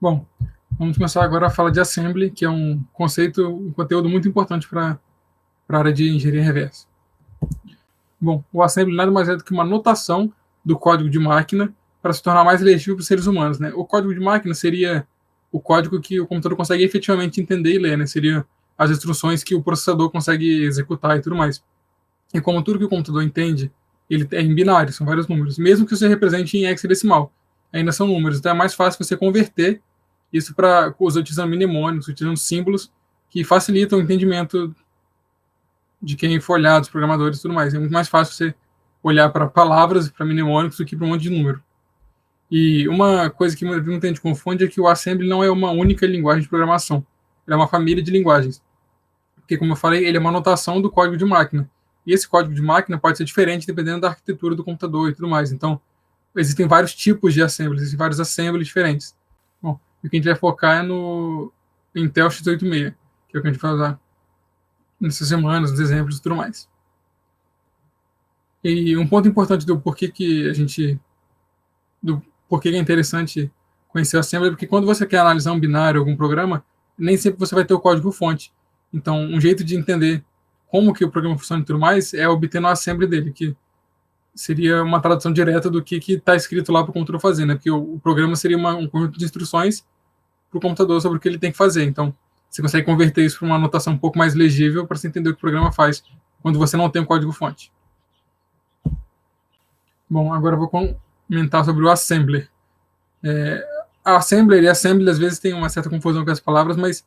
Bom, vamos começar agora a falar de assembly, que é um conceito, um conteúdo muito importante para a área de engenharia reversa. Bom, o assembly nada mais é do que uma notação do código de máquina para se tornar mais legível para os seres humanos, né? O código de máquina seria o código que o computador consegue efetivamente entender e ler, né? Seria as instruções que o processador consegue executar e tudo mais. E como tudo que o computador entende, ele é em binário, são vários números. Mesmo que você represente em hexadecimal, ainda são números. Então é mais fácil você converter isso para utilizando mnemônicos, utilizando símbolos que facilitam o entendimento de quem for olhar, dos programadores e tudo mais. É muito mais fácil você olhar para palavras, para mnemônicos, do que para um monte de número. E uma coisa que muita gente confunde é que o assembly não é uma única linguagem de programação. Ele é uma família de linguagens. Porque, como eu falei, ele é uma anotação do código de máquina. E esse código de máquina pode ser diferente dependendo da arquitetura do computador e tudo mais. Então, existem vários tipos de assembly, existem vários assemblies diferentes. Bom, o que a gente vai focar é no Intel x86, que é o que a gente vai usar nessas semanas, nos exemplos e tudo mais. E um ponto importante do porquê que a gente... do porquê que é interessante conhecer o assembly é porque quando você quer analisar um binário, algum programa, nem sempre você vai ter o código-fonte. Então, um jeito de entender como que o programa funciona e tudo mais é obter no assembly dele, que seria uma tradução direta do que está escrito lá para o computador fazer, né? Porque o programa seria um conjunto de instruções para o computador sobre o que ele tem que fazer. Então, você consegue converter isso para uma anotação um pouco mais legível para você entender o que o programa faz quando você não tem o código-fonte. Bom, agora eu vou comentar sobre o assembler. A assembler e assembly às vezes tem uma certa confusão com as palavras, mas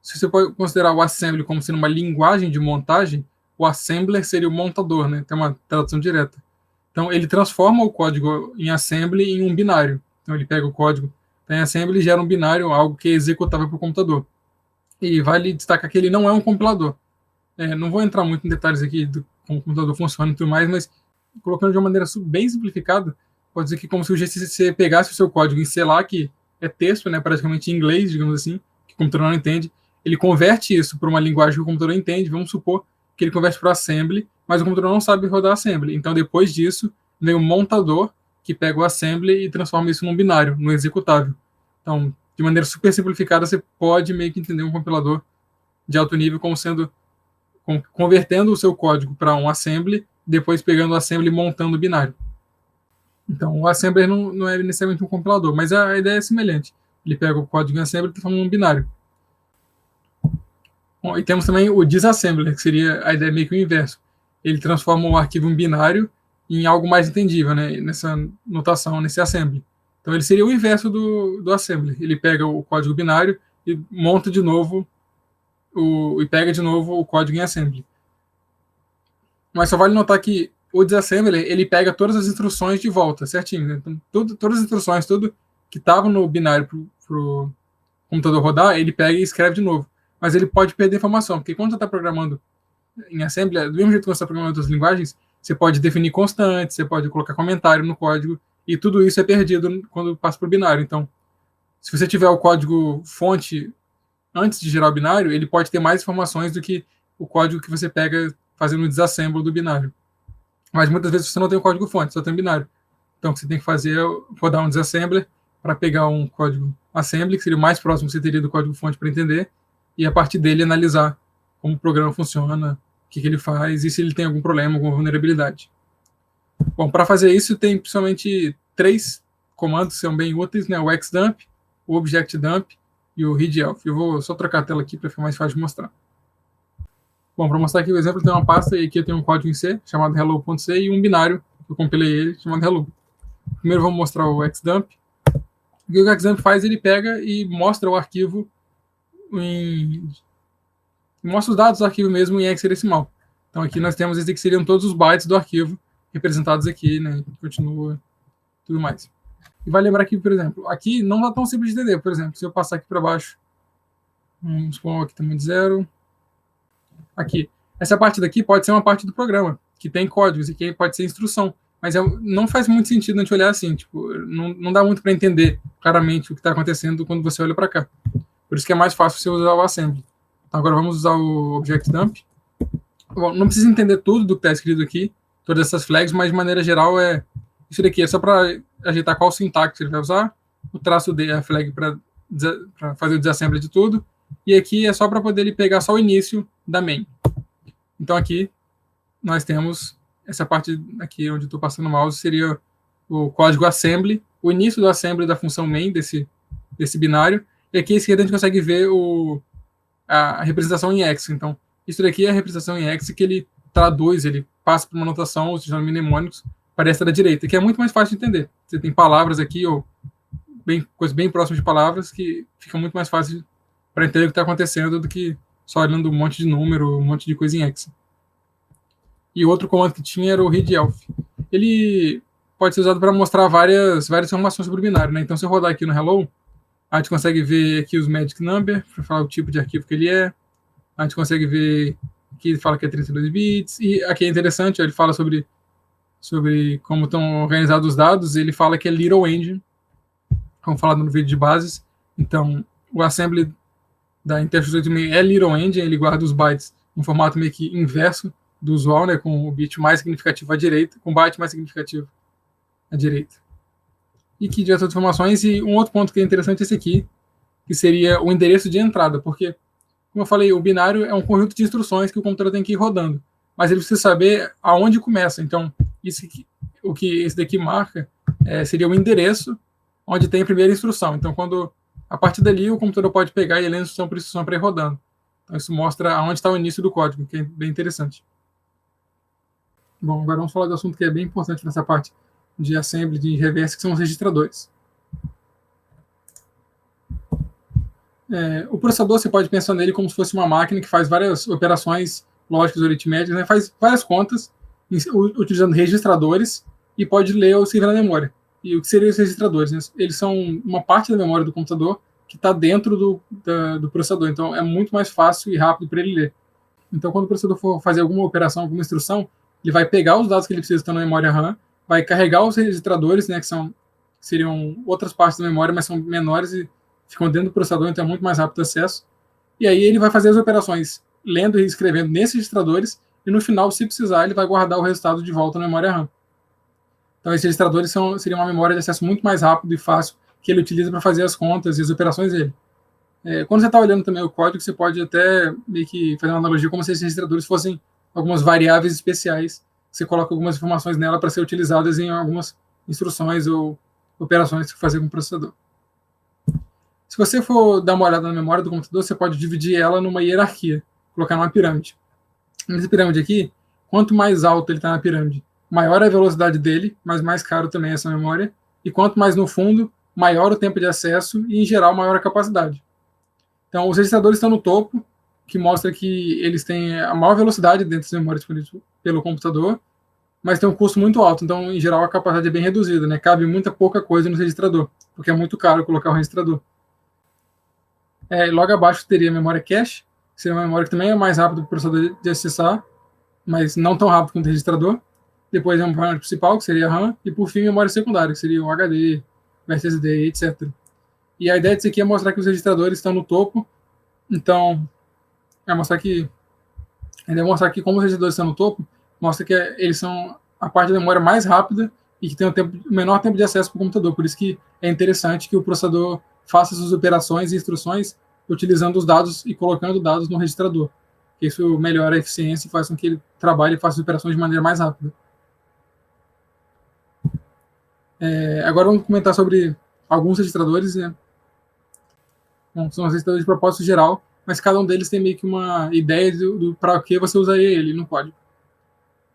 se você pode considerar o assembly como sendo uma linguagem de montagem, o assembler seria o montador, né? Tem uma tradução direta. Então, ele transforma o código em assembly em um binário. Então, ele pega o código em assembly e gera um binário, algo que é executável para o computador. E vale destacar que ele não é um compilador. Não vou entrar muito em detalhes aqui do como o computador funciona e tudo mais, mas colocando de uma maneira bem simplificada, pode dizer que como se o GCC pegasse o seu código em C lá, que é texto, né, praticamente em inglês, digamos assim, que o computador não entende, ele converte isso para uma linguagem que o computador entende, vamos supor que ele converte para o assembly, mas o computador não sabe rodar assembly. Então, depois disso, vem o montador que pega o assembly e transforma isso num binário, num executável. Então, de maneira super simplificada, você pode meio que entender um compilador de alto nível como sendo convertendo o seu código para um assembly, depois pegando o assembly e montando o binário. Então, o assembler não é necessariamente um compilador, mas a ideia é semelhante. Ele pega o código em assembly e transforma num binário. Bom, e temos também o disassembler, que seria a ideia meio que o inverso. Ele transforma o arquivo em binário em algo mais entendível, né, nessa notação, nesse assembly. Então, ele seria o inverso do assembly. Ele pega o código binário e monta de novo e pega de novo o código em assembly. Mas só vale notar que o disassembler, ele pega todas as instruções de volta, certinho. Né? Então, todas as instruções, tudo que estava no binário para o computador rodar, ele pega e escreve de novo. Mas ele pode perder informação, porque quando você está programando em assembly, do mesmo jeito que você está programando outras linguagens, você pode definir constantes, você pode colocar comentário no código, e tudo isso é perdido quando passa para o binário. Então, se você tiver o código fonte antes de gerar o binário, ele pode ter mais informações do que o código que você pega fazendo o disassemble do binário. Mas muitas vezes você não tem o código fonte, só tem o binário. Então, o que você tem que fazer é rodar um disassembler para pegar um código assembly, que seria o mais próximo que você teria do código fonte para entender, e a partir dele analisar como o programa funciona, o que ele faz e se ele tem algum problema, alguma vulnerabilidade. Bom, para fazer isso tem principalmente 3 comandos que são bem úteis, né? O xdump, o objectdump e o readelf. Eu vou só trocar a tela aqui para ficar mais fácil de mostrar. Bom, para mostrar aqui o exemplo, tem uma pasta e aqui eu tenho um código em C chamado hello.c e um binário, que eu compilei ele, chamado hello. Primeiro vamos mostrar o xdump. O que o xdump faz, ele pega e mostra o arquivo mostra os dados do arquivo mesmo em hexadecimal. Então aqui nós temos esses que seriam todos os bytes do arquivo representados aqui, né? Continua tudo mais. E vai lembrar que, por exemplo, aqui não está tão simples de entender. Por exemplo, se eu passar aqui para baixo, vamos supor aqui tamanho de 0. Aqui, essa parte daqui pode ser uma parte do programa, que tem códigos, e que pode ser instrução. Mas não faz muito sentido a gente olhar assim, tipo, não dá muito para entender claramente o que está acontecendo quando você olha para cá. Por isso que é mais fácil você usar o assembly. Então agora vamos usar o objectdump. Bom, não precisa entender tudo do que está escrito aqui, todas essas flags, mas de maneira geral isso daqui é só para ajeitar qual sintaxe ele vai usar, o traço D é a flag para fazer o disassembly de tudo, e aqui é só para poder ele pegar só o início da main. Então aqui nós temos essa parte aqui onde eu estou passando o mouse, seria o código assembly, o início do assembly da função main desse binário, e aqui à esquerda a gente consegue ver a representação em X. Então, isso daqui é a representação em X que ele traduz, ele passa por uma notação utilizando mnemônicos para esta da direita, que é muito mais fácil de entender. Você tem palavras aqui, ou coisas bem próximas de palavras, que fica muito mais fácil para entender o que está acontecendo do que só olhando um monte de número, um monte de coisa em X. E outro comando que tinha era o readelf. Ele pode ser usado para mostrar várias informações sobre o binário, né? Então, se eu rodar aqui no hello, a gente consegue ver aqui os magic number, para falar o tipo de arquivo que ele é. A gente consegue ver que ele fala que é 32 bits. E aqui é interessante, ele fala sobre como estão organizados os dados. Ele fala que é Little Engine, como falado no vídeo de bases. Então, o assembly da Intel x86 é Little Engine, ele guarda os bytes em formato meio que inverso do usual, né, com o bit mais significativo à direita, com o byte mais significativo à direita. E que de outras informações, e um outro ponto que é interessante é esse aqui, que seria o endereço de entrada, porque, como eu falei, o binário é um conjunto de instruções que o computador tem que ir rodando, mas ele precisa saber aonde começa. Então, o que esse daqui marca seria o endereço onde tem a primeira instrução. Então, a partir dali, o computador pode pegar e ler a instrução por instrução para ir rodando. Então, isso mostra aonde está o início do código, que é bem interessante. Bom, agora vamos falar do assunto que é bem importante nessa parte de assembly, de reverse, que são os registradores. O processador, você pode pensar nele como se fosse uma máquina que faz várias operações lógicas ou aritméticas, né? Faz várias contas utilizando registradores e pode ler ou escrever na memória. E o que seriam os registradores? Né? Eles são uma parte da memória do computador que está dentro do processador. Então, é muito mais fácil e rápido para ele ler. Então, quando o processador for fazer alguma operação, alguma instrução, ele vai pegar os dados que ele precisa que estão na memória RAM, vai carregar os registradores, né, que seriam outras partes da memória, mas são menores e ficam dentro do processador, então é muito mais rápido o acesso. E aí ele vai fazer as operações lendo e escrevendo nesses registradores, e no final, se precisar, ele vai guardar o resultado de volta na memória RAM. Então, esses registradores seriam uma memória de acesso muito mais rápido e fácil que ele utiliza para fazer as contas e as operações dele. Quando você está olhando também o código, você pode até meio que fazer uma analogia como se esses registradores fossem algumas variáveis especiais. Você coloca algumas informações nela para ser utilizadas em algumas instruções ou operações que fazer com o processador. Se você for dar uma olhada na memória do computador, você pode dividir ela numa hierarquia, colocar numa pirâmide. Nessa pirâmide aqui, quanto mais alto ele está na pirâmide, maior é a velocidade dele, mas mais caro também é essa memória. E quanto mais no fundo, maior o tempo de acesso e, em geral, maior a capacidade. Então, os registradores estão no topo, que mostra que eles têm a maior velocidade dentro das memórias disponíveis pelo computador, mas tem um custo muito alto. Então, em geral, a capacidade é bem reduzida, né? Cabe muita pouca coisa no registrador, porque é muito caro colocar o registrador. Logo abaixo teria a memória cache, que seria uma memória que também é mais rápida para o processador de acessar, mas não tão rápido quanto o registrador. Depois a memória principal, que seria a RAM, e por fim a memória secundária, que seria o HD, o SSD, etc. E a ideia disso aqui é mostrar que os registradores estão no topo. Então, mostrar que como os registradores estão no topo, mostra que eles são a parte da memória mais rápida e que tem o menor tempo de acesso para o computador. Por isso que é interessante que o processador faça suas operações e instruções utilizando os dados e colocando dados no registrador. Isso melhora a eficiência e faz com que ele trabalhe e faça as operações de maneira mais rápida. Agora vamos comentar sobre alguns registradores, né? Bom, são registradores de propósito geral, mas cada um deles tem meio que uma ideia para que você usaria ele no código.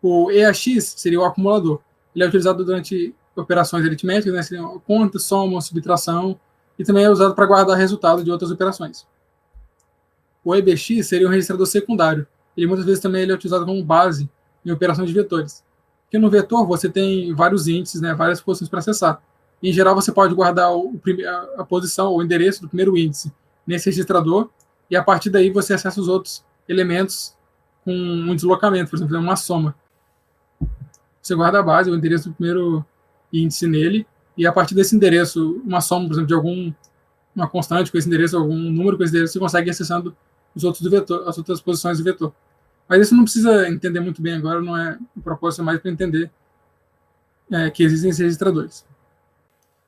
O EAX seria o acumulador. Ele é utilizado durante operações aritméticas, né? Seriam conta, soma, subtração, e também é usado para guardar resultado de outras operações. O EBX seria um registrador secundário. Ele muitas vezes também é utilizado como base em operações de vetores. Porque no vetor você tem vários índices, né, várias posições para acessar. Em geral, você pode guardar a posição, o endereço do primeiro índice nesse registrador, e a partir daí você acessa os outros elementos com um deslocamento, por exemplo, uma soma. Você guarda a base, o endereço do primeiro índice nele, e a partir desse endereço, uma soma, por exemplo, de uma constante com esse endereço, algum número com esse endereço, você consegue ir acessando os outros do vetor, as outras posições do vetor. Mas isso não precisa entender muito bem agora, não é o propósito, é mais para entender que existem esses registradores.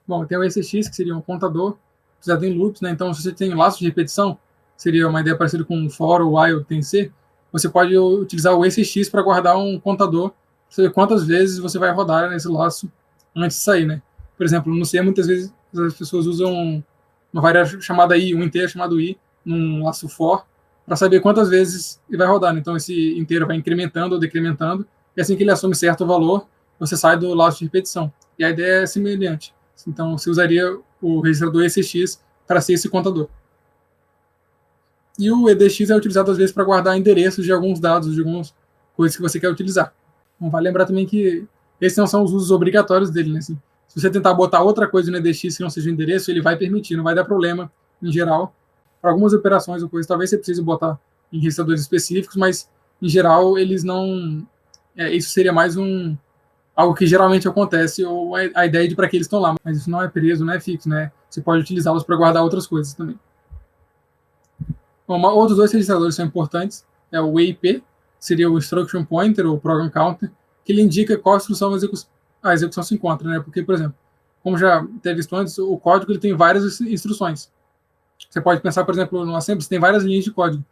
Bom, tem o ECX, que seria um contador, utilizado em loops, né? Então, se você tem laços de repetição, seria uma ideia parecida com for, while, tem C, você pode utilizar o ECX para guardar um contador, para saber quantas vezes você vai rodar nesse laço antes de sair, né? Por exemplo, no C, muitas vezes as pessoas usam uma variável chamada i, um inteiro chamado i, num laço for, para saber quantas vezes ele vai rodar, né? Então, esse inteiro vai incrementando ou decrementando, e assim que ele assume certo valor, você sai do laço de repetição. E a ideia é semelhante. Então, você usaria o registrador ECX para ser esse contador. E o EDX é utilizado, às vezes, para guardar endereços de alguns dados, de algumas coisas que você quer utilizar. Então, vale lembrar também que esses não são os usos obrigatórios dele, né? Assim, se você tentar botar outra coisa no EDX que não seja o endereço, ele vai permitir, não vai dar problema, em geral. Para algumas operações ou coisas, talvez você precise botar em registradores específicos, mas, em geral, eles não... isso seria mais algo que geralmente acontece, ou a ideia de para que eles estão lá, mas isso não é preso, não é fixo, né? Você pode utilizá-los para guardar outras coisas também. Bom, outros dois registradores são importantes, é o EIP, seria o Instruction Pointer, ou Program Counter, que ele indica qual instrução a execução se encontra, né? Porque, por exemplo, como já teve visto antes, o código ele tem várias instruções. Você pode pensar, por exemplo, no assembly, você tem várias linhas de código,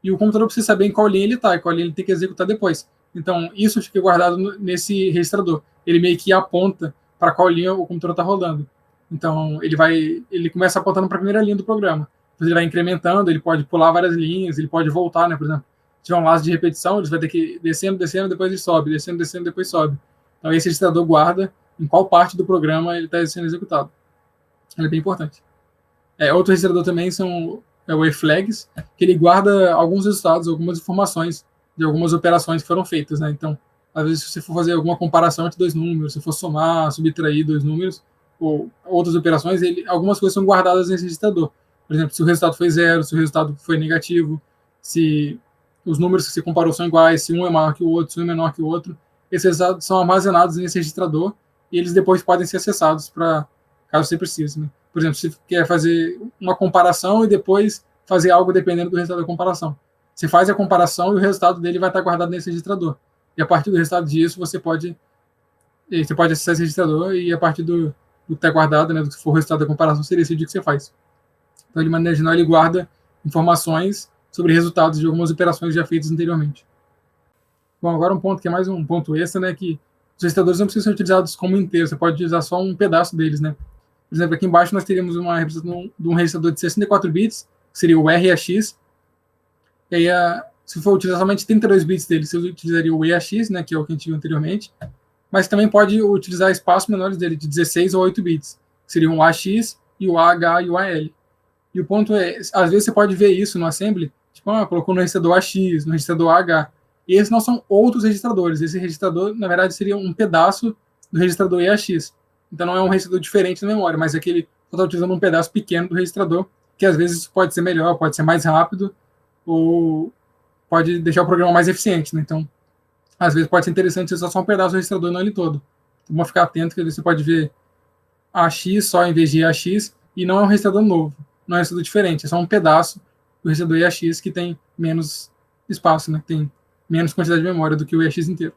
e o computador precisa saber em qual linha ele está, e qual linha ele tem que executar depois. Então, isso fica guardado nesse registrador. Ele meio que aponta para qual linha o computador está rodando. Então, ele começa apontando para a primeira linha do programa. Depois ele vai incrementando, ele pode pular várias linhas, ele pode voltar, né? Por exemplo, se tiver um laço de repetição, ele vai ter que ir descendo, depois ele sobe, descendo, depois sobe. Então, esse registrador guarda em qual parte do programa ele está sendo executado. Ele é bem importante. Outro registrador também é o eFlags, que ele guarda alguns resultados, algumas informações de algumas operações que foram feitas, né? Então, às vezes, se você for fazer alguma comparação entre dois números, se for somar, subtrair dois números, ou outras operações, algumas coisas são guardadas nesse registrador. Por exemplo, se o resultado foi zero, se o resultado foi negativo, se os números que você comparou são iguais, se um é maior que o outro, se um é menor que o outro, esses resultados são armazenados nesse registrador e eles depois podem ser acessados para caso você precise, né? Por exemplo, se você quer fazer uma comparação e depois fazer algo dependendo do resultado da comparação. Você faz a comparação e o resultado dele vai estar guardado nesse registrador. E a partir do resultado disso, você pode acessar esse registrador e a partir do que está guardado, né, do que for o resultado da comparação, você decide o que você faz. Então, de maneira geral, ele guarda informações sobre resultados de algumas operações já feitas anteriormente. Bom, agora um ponto que é mais um ponto extra, né, que os registradores não precisam ser utilizados como inteiro, você pode utilizar só um pedaço deles, né. Por exemplo, aqui embaixo nós teríamos uma representação de um registrador de 64 bits, que seria o RAX, e aí, se for utilizar somente 32 bits dele, você utilizaria o EAX, né, que é o que a gente viu anteriormente, mas também pode utilizar espaços menores dele, de 16 ou 8 bits, que seriam o AX e o AH e o AL. E o ponto é, às vezes você pode ver isso no assembly, tipo, colocou no registrador AX, no registrador AH, e esses não são outros registradores, esse registrador, na verdade, seria um pedaço do registrador EAX. Então não é um registrador diferente na memória, mas é que ele está utilizando um pedaço pequeno do registrador, que às vezes pode ser melhor, pode ser mais rápido, ou pode deixar o programa mais eficiente, né? Então, às vezes pode ser interessante usar só um pedaço do registrador, não ele todo. Então, vamos ficar atento, que você pode ver AX só em vez de AX, e não é um registrador novo, não é um registrador diferente, é só um pedaço do registrador EAX que tem menos espaço, né? Tem menos quantidade de memória do que o EAX inteiro.